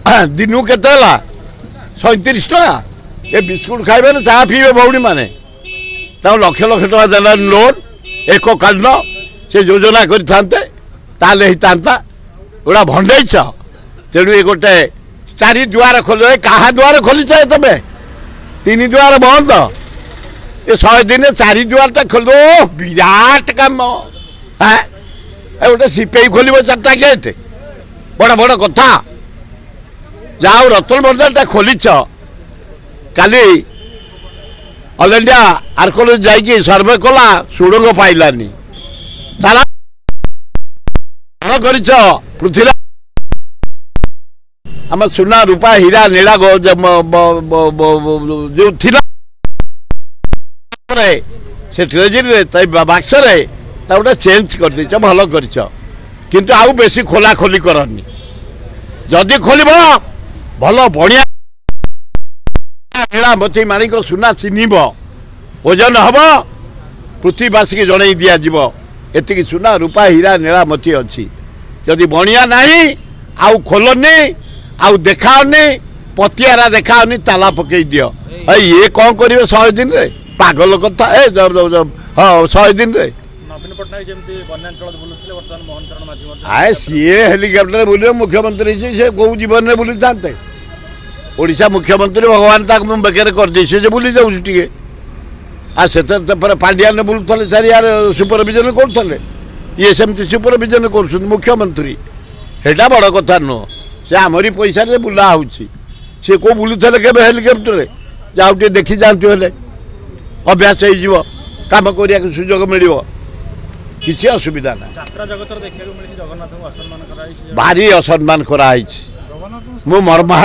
दिन के 37 टका ये बिस्कुट खाइबे ना चाह पीबे भौणी मैंने लक्ष लक्ष टका देला लोन एक कालीन से योजना करता गोटा भंडेच तेणु ये गोटे 4 दुआर खोल क्या दुआर खोलीच तमें 3 दुआर बंद ये 100 दिन 4 दुआरटा खोल विराट काम गोटे सीपीआई खोल 4टा गेट बड़ बड़ कथा जाओ रतन भंडारटा खोलीच काली ऑल इंडिया आर्कोलॉजी जाइए सर्वे कला सुड़ंग पाइलानी ताला पृथ्वी आम सुना रूपा हीरा नीला जो थिला से ट्रेजरी बाक्स गोटे चेंज कर भल कर किंतु आउ बेसी खोला खोली करनी जदि खोल भल बढ़िया नीला मोती माणिक सुना चिन्हब ओजन हम पृथ्वीवासी के जन दिज्व एति सुना रूपा हीरा नीला मोती अच्छी जदि बढ़िया नहीं आउ खोलनी आउ देखाओनी पतियारा देखाओनी ताला पकई दियो ये कौन करेंगे 100 दिन रे पागल कथा हाँ 100 दिन रे आए सी हेलिकप्टर बुले मुख्यमंत्री से कौ जीवन में बुली था ओडिशा मुख्यमंत्री भगवान तक बेकार कर दी से बुली जाऊँ टे से पांड्यान बुलूले चारियार सुपरविजन करते ये सेमती सुपरविजन कर मुख्यमंत्री हेटा बड़ कथा नुह से आमरी पैसा बुला हो कौ बुलूले के हेलिकप्टर जाऊ टे देखी जातु हेले अभ्यास हो कम करने सुजोग मिल किसी असुविधा ना भारी असम्मान कराई मु मर्मा